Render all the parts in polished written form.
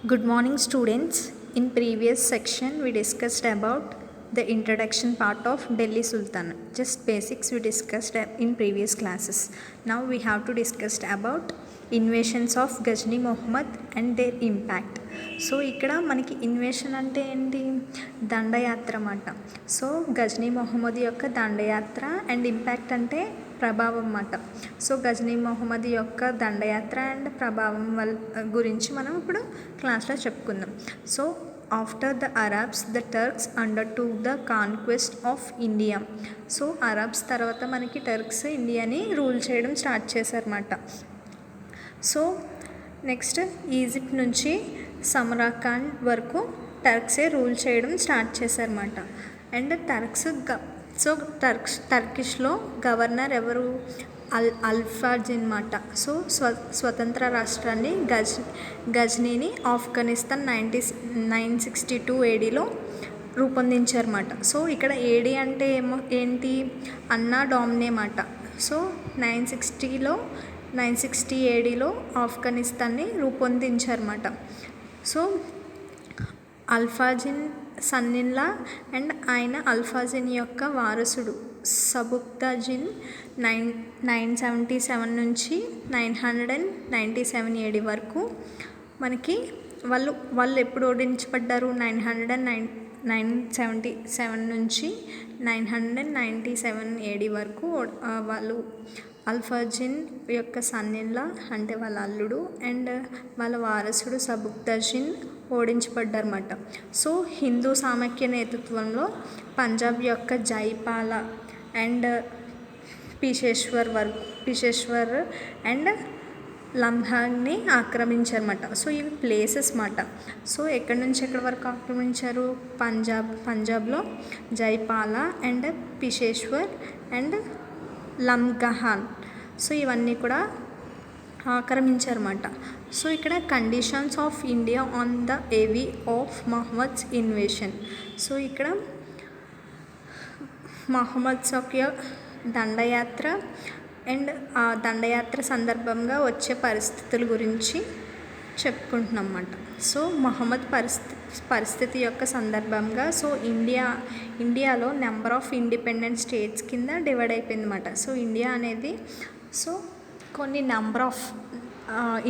Good morning, students. In previous section, we discussed about the introduction part of Delhi Sultanate. Just basics we discussed in previous classes. Now we have to discuss about invasions of Ghazni Muhammad and their impact. So ఇక్కడ మనకి invasion అంటే ఏంటి, దండయాత్ర అన్నమాట. So Ghazni Mohammed యొక్క దండయాత్ర and impact అంటే ప్రభావం అన్నమాట. సో గజ్నీ మొహమ్మద్ యొక్క దండయాత్ర అండ్ ప్రభావం గురించి మనం ఇప్పుడు క్లాస్లో చెప్పుకుందాం. So after the Arabs the Turks undertook the conquest of India. So Arabs తర్వాత మనకి టర్క్స్ ఇండియాని రూల్ చేయడం స్టార్ట్ చేశారన్నమాట. సో నెక్స్ట్ ఈజిప్ట్ నుంచి సమరాఖండ్ వరకు టర్క్సే రూల్ చేయడం స్టార్ట్ చేశారన్నమాట. అండ్ టర్కిష్లో గవర్నర్ ఎవరు, అల్ఫాజిన్ అన్నమాట. సో స్వతంత్ర రాష్ట్రాన్ని గజ్నీని ఆఫ్ఘనిస్తాన్ 962 ఏడీలో రూపొందించారన్నమాట. సో ఇక్కడ ఏడీ అంటే ఏంటి, అన్నా డామినే మాట. సో 960 ఏడీలో ఆఫ్ఘనిస్తాన్ని రూపొందించారన్నమాట. సో అల్ఫాజిన్ సన్నిన్లా అండ్ ఆయన అల్ఫాజిన్ యొక్క వారసుడు సబుక్తాజిన్ 977 నుంచి 997 ఏడీ వరకు మనకి వాళ్ళు ఎప్పుడు ఓడించబడ్డారు, 977 నుంచి 997 ఏడీ వరకు వాళ్ళు అల్ఫాజిన్ యొక్క సన్నిన్లా అంటే వాళ్ళ అల్లుడు అండ్ వాళ్ళ వారసుడు సబుక్తాజిన్ ఓడించబడ్డారన్నమాట. సో హిందూ సామఖ్య నేతృత్వంలో పంజాబ్ యొక్క జైపాల అండ్ పిషేశ్వర్ అండ్ లంబాగ్ని ఆక్రమించారన్నమాట. సో ఇవి ప్లేసెస్ మాట. సో ఎక్కడి నుంచి ఎక్కడి వరకు ఆక్రమించారు, పంజాబ్లో జైపాల అండ్ పిషేశ్వర్ అండ్ లంగహాన్. సో ఇవన్నీ కూడా ఆక్రమించారన్నమాట. సో ఇక్కడ conditions of India on the ఏవీ ఆఫ్ మహమ్మద్స్ ఇన్వేషన్. సో ఇక్కడ మహమ్మద్స్ యొక్క దండయాత్ర అండ్ ఆ దండయాత్ర సందర్భంగా వచ్చే పరిస్థితుల గురించి చెప్పుకుంటున్నాం అన్నమాట. సో మహమ్మద్ పరిస్థితి యొక్క సందర్భంగా సో ఇండియాలో నెంబర్ ఆఫ్ ఇండిపెండెంట్ స్టేట్స్ కింద డివైడ్ అయిపోయింది అన్నమాట. సో ఇండియా అనేది సో కొన్ని నెంబర్ ఆఫ్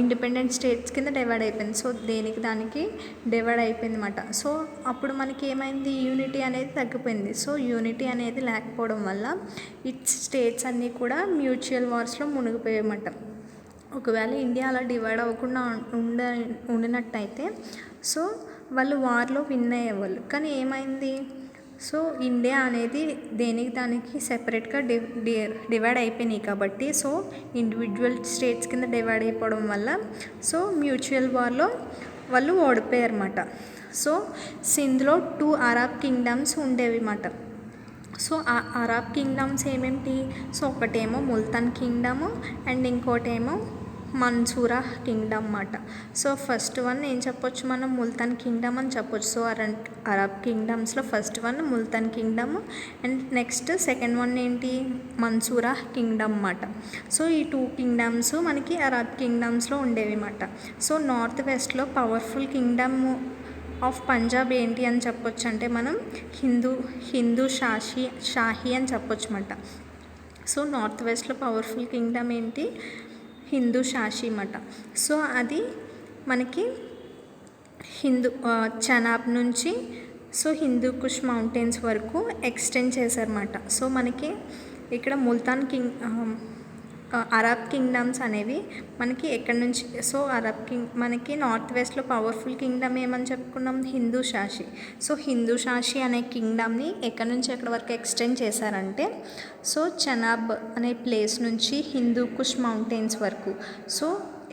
ఇండిపెండెంట్ స్టేట్స్ కింద డివైడ్ అయిపోయింది. సో దానికి డివైడ్ అయిపోయింది అన్నమాట. సో అప్పుడు మనకి ఏమైంది, యూనిటీ అనేది తగ్గిపోయింది. సో యూనిటీ అనేది లేకపోవడం వల్ల ఈ స్టేట్స్ అన్నీ కూడా మ్యూచువల్ వార్స్లో మునిగిపోయాయన్నమాట. ఒకవేళ ఇండియా అలా డివైడ్ అవ్వకుండా ఉండినట్టయితే సో వాళ్ళు వార్లో విన్ అయ్యేవాళ్ళు. కానీ ఏమైంది, సో ఇండియా అనేది దానికి సెపరేట్గా డివైడ్ అయిపోయినాయి కాబట్టి సో ఇండివిజువల్ స్టేట్స్ కింద డివైడ్ అయిపోవడం వల్ల సో మ్యూచువల్ వార్లో వాళ్ళు ఓడిపోయారన్నమాట. సో సింధ్లో 2 అరబ్ కింగ్డమ్స్ ఉండేవి అన్నమాట. సో ఆ అరబ్ కింగ్డమ్స్ ఏమేమిటి, సో ఒకటేమో ముల్తాన్ కింగ్డమ్ అండ్ ఇంకోటేమో మన్సూరా కింగ్డమ్ అన్నమాట. సో ఫస్ట్ వన్ ఏం చెప్పొచ్చు, మనం ముల్తాన్ కింగ్డమ్ అని చెప్పొచ్చు. సో అరబ్ కింగ్డమ్స్లో first one Multan kingdom and next second one ఏంటి, మన్సూరా కింగ్డమ్ అన్నమాట. సో ఈ 2 కింగ్డమ్స్ మనకి అరబ్ కింగ్డమ్స్లో ఉండేవి అన్నమాట. సో నార్త్ వెస్ట్లో పవర్ఫుల్ కింగ్డమ్ ఆఫ్ పంజాబ్ ఏంటి అని చెప్పొచ్చు అంటే మనం హిందూ షాహీ అని చెప్పొచ్చు అన్నమాట. సో నార్త్ వెస్ట్లో పవర్ఫుల్ కింగ్డమ్ ఏంటి, హిందూ షాహీ అన్నమాట. సో అది మనకి చనాబ్ నుంచి సో హిందూ కుష్ మౌంటైన్స్ వరకు ఎక్స్టెండ్ చేశారన్నమాట. సో మనకి ఇక్కడ ముల్తాన్ అరబ్ కింగ్డమ్స్ అనేవి మనకి ఎక్కడి నుంచి, సో మనకి నార్త్ వెస్ట్లో పవర్ఫుల్ కింగ్డమ్ ఏమని చెప్పుకున్నాం, హిందూ షాహీ. సో హిందూ షాహీ అనే కింగ్డమ్ని ఎక్కడి నుంచి ఎక్కడి వరకు ఎక్స్టెండ్ చేశారంటే సో చనాబ్ అనే ప్లేస్ నుంచి హిందూ కుష్ మౌంటైన్స్ వరకు సో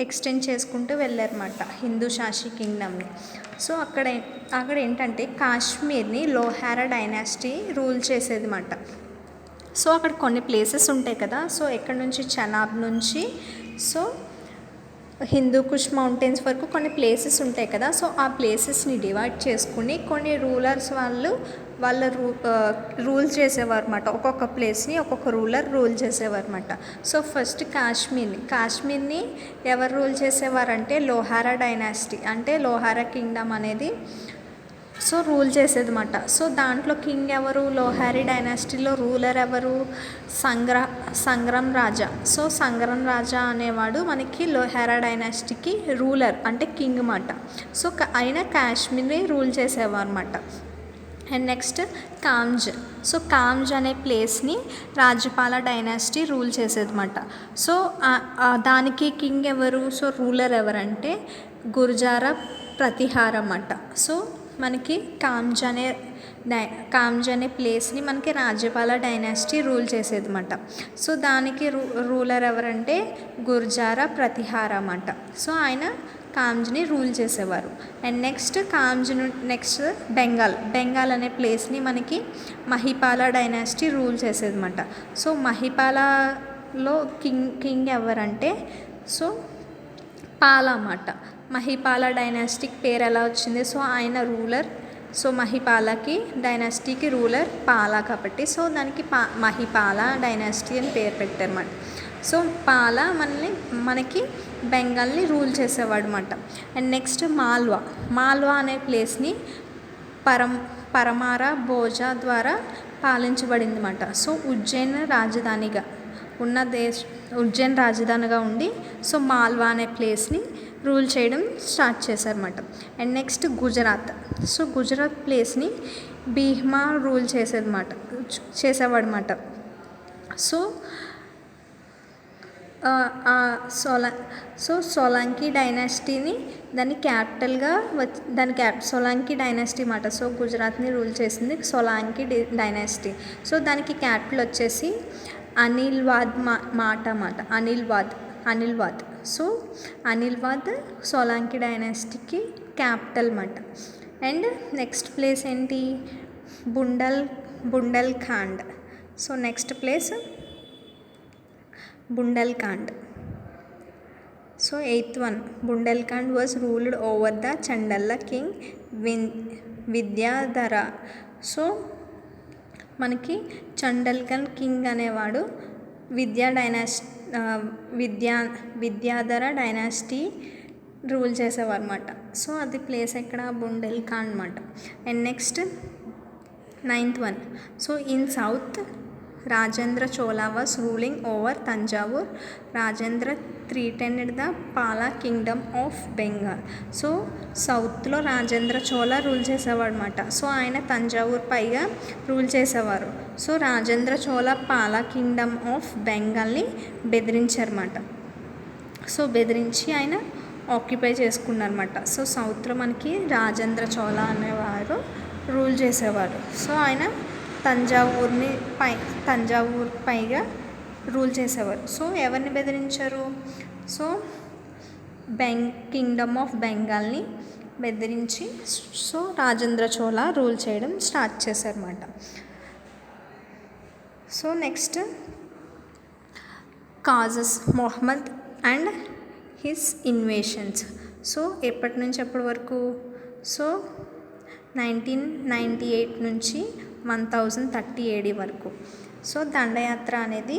ఎక్స్టెండ్ చేసుకుంటూ వెళ్ళారన్నమాట హిందూ షాహీ కింగ్డమ్ని. సో అక్కడ ఏంటంటే కాశ్మీర్ని లోహారా డైనాసిటీ రూల్ చేసేది అన్నమాట. సో అక్కడ కొన్ని ప్లేసెస్ ఉంటాయి కదా, సో ఎక్కడి నుంచి చనాబ్ నుంచి సో హిందూ కుష్ మౌంటైన్స్ వరకు కొన్ని ప్లేసెస్ ఉంటాయి కదా, సో ఆ ప్లేసెస్ని డివైడ్ చేసుకుని కొన్ని రూలర్స్ వాళ్ళ రూల్ చేసేవారు అనమాట. ఒక్కొక్క ప్లేస్ని ఒక్కొక్క రూలర్ రూల్ చేసేవారు అనమాట. సో ఫస్ట్ కాశ్మీర్ని ఎవరు రూల్ చేసేవారంటే లోహారా డైనాసిటీ, అంటే లోహారా కింగ్డమ్ అనేది సో రూల్ చేసేదన్నమాట. సో దాంట్లో కింగ్ ఎవరు, లోహారీ డైనాసిటీలో రూలర్ ఎవరు, సంగ్రామ్ రాజా. సో సంగ్రామ్ రాజా అనేవాడు మనకి లోహారా డైనాసిటీకి రూలర్, అంటే కింగ్ అన్నమాట. సో ఆయన కాశ్మీర్ని రూల్ చేసేవారు అనమాట. And next Kannauj. So Kannauj అనే ప్లేస్ని రాజ్యపాల డైనాసిటీ రూల్ చేసేదన్నమాట. సో దానికి కింగ్ ఎవరు, సో రూలర్ ఎవరంటే గుర్జారా ప్రతిహార అన్నమాట. సో మనకి కాంజ్ అనే ప్లేస్ని మనకి రాజ్యపాల డైనాసిటీ రూల్ చేసేదన్నమాట. సో దానికి రూలర్ ఎవరంటే గుర్జారా ప్రతిహార అన్నమాట. సో ఆయన కాంజ్ని రూల్ చేసేవారు. అండ్ నెక్స్ట్ నెక్స్ట్ బెంగాల్ అనే ప్లేస్ని మనకి మహిపాల డైనాసిటీ రూల్ చేసేదన్నమాట. సో మహిపాలలో కింగ్ ఎవరంటే సో పాల అన్నమాట. మహిపాల డైనాసిటీకి పేరు ఎలా వచ్చింది, సో ఆయన రూలర్. సో మహిపాలకి డైనాసిటీకి రూలర్ పాల కాబట్టి సో దానికి మహిపాల డైనాసిటీ అని పేరు పెట్టారన్నమాట. సో పాల మనకి బెంగాల్ని రూల్ చేసేవాడు అనమాట. అండ్ నెక్స్ట్ మాల్వా అనే ప్లేస్ని పరమార భోజా ద్వారా పాలించబడింది అన్నమాట. సో ఉజ్జయిన్ రాజధానిగా ఉండి సో మాల్వా అనే ప్లేస్ని రూల్ చేయడం స్టార్ట్ చేశారన్నమాట. అండ్ నెక్స్ట్ సో గుజరాత్ ప్లేస్ని భీమా రూల్ చేసేవాడనమాట. సో సోలంకి డైనాసిటీని సోలంకి డైనాసిటీ అన్నమాట. సో గుజరాత్ని రూల్ చేసింది సోలంకి డైనాసిటీ. సో దానికి క్యాపిటల్ వచ్చేసి అనిల్వాద్ అన్నమాట. అనిల్వాద్. సో అనిల్వాద్ సోలంకి డైనాసిటీకి క్యాపిటల్ అన్నమాట. అండ్ నెక్స్ట్ ప్లేస్ ఏంటి, Bundelkhand. So next place Bundelkhand. So 8th one, Bundelkhand was ruled over the Chandala king Vidyadhara. So మనకి చండల్కన్ కింగ్ అనేవాడు విద్యాధర డైనాసిటీ రూల్ చేసేవారు అనమాట. సో అది ప్లేస్ ఎక్కడ, బుండెల్ఖండ్ అనమాట. And next 9th one, so in south Rajendra Chola was ruling over Thanjavur. Rajendra threatened the Pala kingdom of Bengal. So సౌత్లో Rajendra Chola rule చేసేవాడు అనమాట. సో ఆయన తంజావూర్ పైగా రూల్ చేసేవారు. So Rajendra Chola Pala kingdom of బెంగాల్ని బెదిరించారన్నమాట. సో బెదిరించి ఆయన ఆక్యుపై చేసుకున్నారన్నమాట. సో సౌత్లో మనకి రాజేంద్ర చోళ అనేవారు రూల్ చేసేవారు. సో ఆయన తంజావూర్ పైగా రూల్ చేసేవారు. సో ఎవరిని బెదిరించారు, సో కింగ్డమ్ ఆఫ్ బెంగాల్ని బెదిరించి సో రాజేంద్ర చోళ రూల్ చేయడం స్టార్ట్ చేశారన్నమాట. So next causes, Mohammed and his invasions. సో ఎప్పటి నుంచి ఎప్పటి వరకు, సో 1998 నుంచి 1030 AD వరకు. సో దండయాత్ర అనేది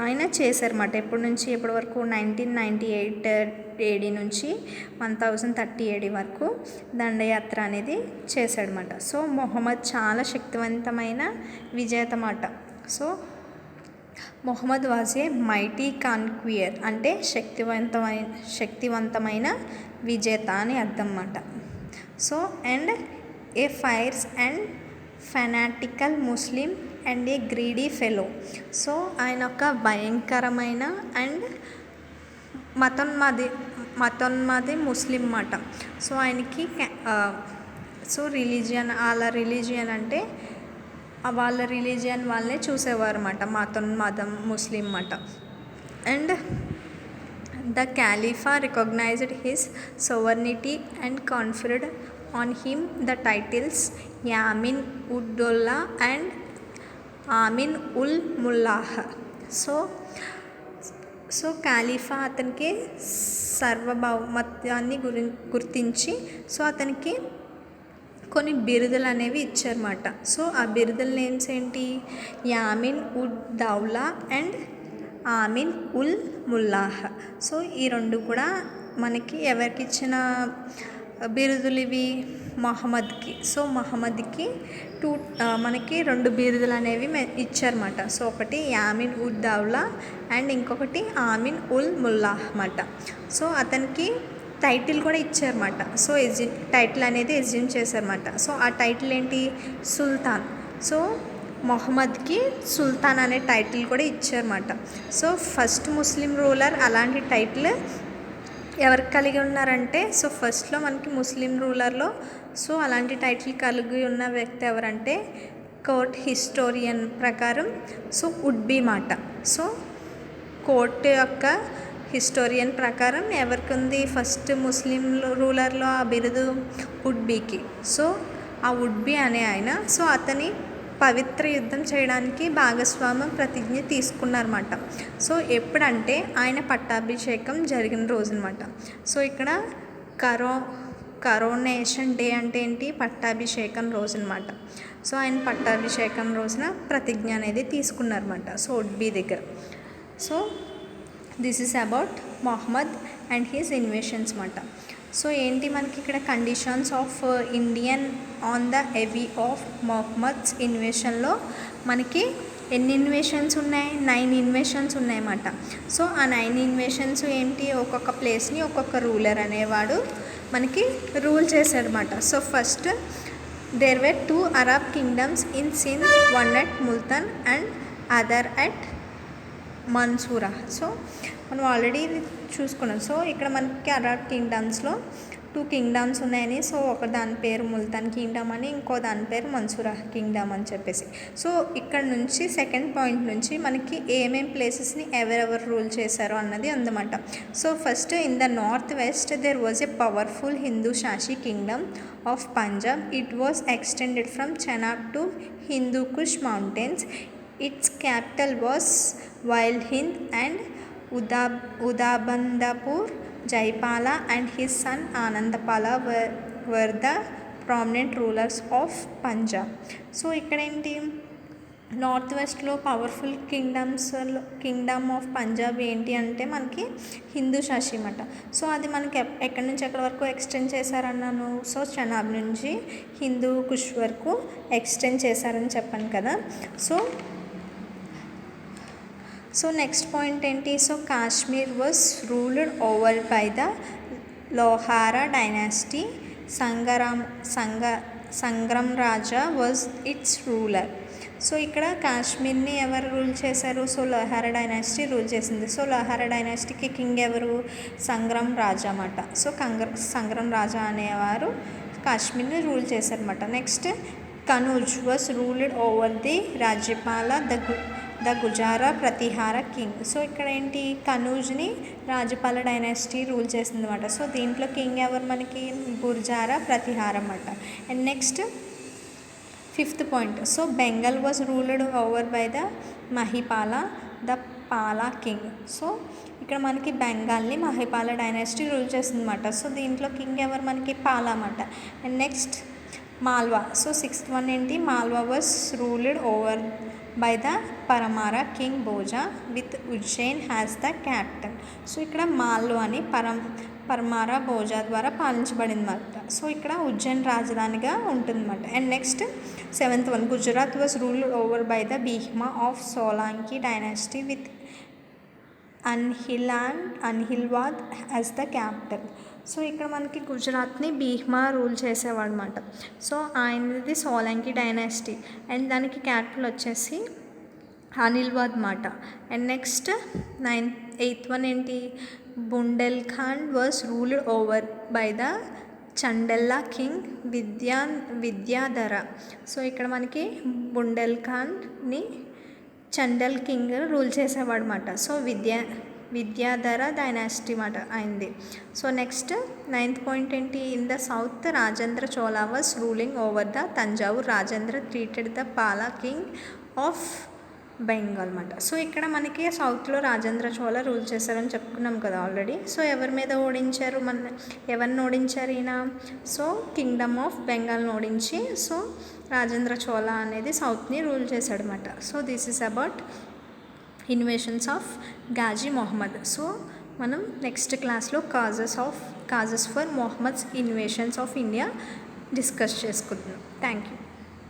ఆయన చేశారన్నమాట. ఎప్పటి నుంచి ఎప్పటి వరకు, 1998 AD నుంచి 1030 AD వరకు దండయాత్ర అనేది చేశాడనమాట. సో మొహమ్మద్ చాలా శక్తివంతమైన విజేత అన్నమాట. So Mohammad was a mighty conqueror, అంటే శక్తివంతమైన విజేత అని అర్థం అన్నమాట. So and a fierce and fanatical Muslim and a greedy fellow. So ఆయన ఒక భయంకరమైన అండ్ మతోన్మాది ముస్లిం అన్నమాట. సో ఆయనకి సో వాళ్ళ రిలీజియన్ అంటే వాళ్ళ రిలీజియన్ వాళ్ళే చూసేవారు అన్నమాట, మతోన్మాదం ముస్లిం అన్నమాట. And the Khalifa recognised his sovereignty and conferred on him the titles Yamin Uddollah and Amin ul Mullah. So so ఖలీఫా అతనికి సార్వభౌమత్వాన్ని గుర్తించి సో అతనికి కొన్ని బిరుదులు అనేవి ఇచ్చారన్నమాట. సో ఆ బిరుదుల నేమ్స్ ఏంటి? యామిన్ ఉడ్ దౌలా అండ్ ఆమిన్ ఉల్ ముల్లాహ్. సో ఈ రెండు కూడా మనకి ఎవరికి ఇచ్చిన బిరుదులు ఇవి? మొహమ్మద్కి. సో మొహమ్మద్కి మనకి 2 బిరుదులు అనేవి ఇచ్చారన్నమాట. సో ఒకటి యామిన్ ఉడ్ దౌలా అండ్ ఇంకొకటి ఆమిన్ ఉల్ ముల్లాహ్ అన్నమాట. సో అతనికి టైటిల్ కూడా ఇచ్చారన్నమాట. సో టైటిల్ అనేది ఎజ్యూమ్ చేశారన్నమాట. సో ఆ టైటిల్ ఏంటి? సుల్తాన్. సో మొహమ్మద్కి సుల్తాన్ అనే టైటిల్ కూడా ఇచ్చారన్నమాట. సో ఫస్ట్ ముస్లిం రూలర్ అలాంటి టైటిల్ ఎవరికి కలిగి ఉన్నారంటే, సో ఫస్ట్లో మనకి ముస్లిం రూలర్లో సో అలాంటి టైటిల్ కలిగి ఉన్న వ్యక్తి ఎవరంటే కోర్ట్ హిస్టోరియన్ ప్రకారం సో ఉడ్బీ మాట. సో కోర్ట్ యొక్క హిస్టోరియన్ ప్రకారం ఎవరికి ఉంది ఫస్ట్ ముస్లిం రూలర్లో ఆ బిరుదు? ఉడ్బీకి. సో ఆ ఉడ్బీ అనే ఆయన సో అతని పవిత్ర యుద్ధం చేయడానికి భాగస్వామ్యం ప్రతిజ్ఞ తీసుకున్నారన్నమాట. సో ఎప్పుడంటే ఆయన పట్టాభిషేకం జరిగిన రోజు అనమాట. సో ఇక్కడ కరోనేషన్ డే అంటే ఏంటి? పట్టాభిషేకం రోజు అనమాట. సో ఆయన పట్టాభిషేకం రోజున ప్రతిజ్ఞ అనేది తీసుకున్నారన్నమాట. సో ఉడ్బీ దగ్గర. So this is about Mohammad and his invasions అన్నమాట. సో ఏంటి మనకి ఇక్కడ conditions of Indian on the eve of Mohammad's ఇన్వేషన్లో మనకి ఎన్ని ఇన్వేషన్స్ ఉన్నాయి? 9 ఇన్వేషన్స్ ఉన్నాయన్నమాట. సో ఆ 9 ఇన్వేషన్స్ ఏంటి? ఒక్కొక్క ప్లేస్ని ఒక్కొక్క రూలర్ అనేవాడు మనకి రూల్ చేశాడనమాట. So first there were 2 Arab kingdoms in Sindh, one at Multan and other at Mansura. So మనం ఆల్రెడీ చూసుకున్నాం. సో ఇక్కడ మనకి అరబ్ కింగ్డమ్స్లో 2 కింగ్డమ్స్ ఉన్నాయని. సో ఒక దాని పేరు ముల్తాన్ కింగ్డమ్ అని, ఇంకో దాని పేరు మన్సూరా కింగ్డమ్ అని చెప్పేసి. సో ఇక్కడ నుంచి సెకండ్ పాయింట్ నుంచి మనకి ఏమేం ప్లేసెస్ని ఎవరెవరు రూల్ చేశారో అన్నది అందమాట. So first in the north west there was a powerful Hindu Shahi kingdom of Punjab. It was extended from Chenab to Hindu Kush mountains. Its capital was Wild Hind and Udabandapur. Jaipala and his son Anandapala were the prominent rulers of Punjab. So ఇక్కడ ఏంటి? North వెస్ట్లో powerful kingdom of Punjab ఏంటి అంటే మనకి హిందూ శాషి అన్నమాట. So అది మనకి ఎక్కడి నుంచి ఎక్కడి వరకు ఎక్స్టెండ్ చేశారన్నాను? సో చెనాబ్ నుంచి హిందూ కుష్ వరకు ఎక్స్టెండ్ చేశారని చెప్పాను కదా. సో నెక్స్ట్ పాయింట్ ఏంటి? So Kashmir was ruled over by the Lohara dynasty. Sangram Raja was its ruler. So ఇక్కడ కాశ్మీర్ని ఎవరు రూల్ చేశారు? సో లోహారా డైనాసిటీ రూల్ చేసింది. సో లోహారా డైనాసిటీకి కింగ్ ఎవరు? సంగ్రామ్ రాజా అన్నమాట. సో సంగ్రామ్ రాజా అనేవారు కాశ్మీర్ని రూల్ చేశారన్నమాట. Next Kannauj was ruled over the Rajyapala the Gurjara Pratihara king. So ఇక్కడ ఏంటి? కనూజ్ని రాజపాల డైనాసిటీ రూల్ చేసింది అనమాట. సో దీంట్లో కింగ్ ఎవరు మనకి? గుర్జారా ప్రతిహార అన్నమాట. And next 5th point. So Bengal was ruled over by the Mahipala the Pala king. So ఇక్కడ మనకి బెంగాల్ని మహిపాల డైనాసిటీ రూల్ చేసింది అనమాట. సో దీంట్లో కింగ్ ఎవరు మనకి? పాలా అన్నమాట. And next Malwa. So 6th one ఏంటి? Malwa was ruled over by the Paramara king Bhoja with Ujjain has the capital. So ఇక్కడ మాల్వా అని పరమారా భోజా ద్వారా పాలించబడింది అన్నమాట. సో ఇక్కడ ఉజ్జయిన్ రాజధానిగా ఉంటుందన్నమాట. And next 7th one Gujarat was ruled over by the Bhishma of Solanki dynasty with Anhilwad as the capital. So ఇక్కడ మనకి గుజరాత్ని భీష్మా రూల్ చేసేవాడు అనమాట. సో ఆయనది సోలంకి డైనాసిటీ అండ్ దానికి క్యాపిటల్ వచ్చేసి అనిల్వాద్ మాట. అండ్ నెక్స్ట్ 8th వన్ ఏంటి? Bundelkhand was ruled over by the Chandella king Vidyadhara. So ఇక్కడ మనకి బుండెల్ఖండ్ని చండల్ కింగ్ రూల్ చేసేవాడు అనమాట. సో విద్యాధర డైనాసిటీ మాట అయింది. సో నెక్స్ట్ 9th పాయింట్ ఏంటి? In the south Rajendra Chola was ruling over the Thanjavur. Rajendra treated the Pala king of Bengal అన్నమాట. So ఇక్కడ మనకి సౌత్లో రాజేంద్ర చోళ రూల్ చేశారని చెప్పుకున్నాం కదా ఆల్రెడీ. సో ఎవరి మీద ఓడించారు, ఎవరిని ఓడించారు ఈయన? సో కింగ్డమ్ ఆఫ్ బెంగాల్ని ఓడించి సో రాజేంద్ర చోళ అనేది సౌత్ని రూల్ చేశాడు అనమాట. So this is about invasions of గాజీ మొహమ్మద్. సో మనం నెక్స్ట్ క్లాస్లో causes for Mohammad's invasions of India discuss చేసుకుంటున్నాం. Thank you.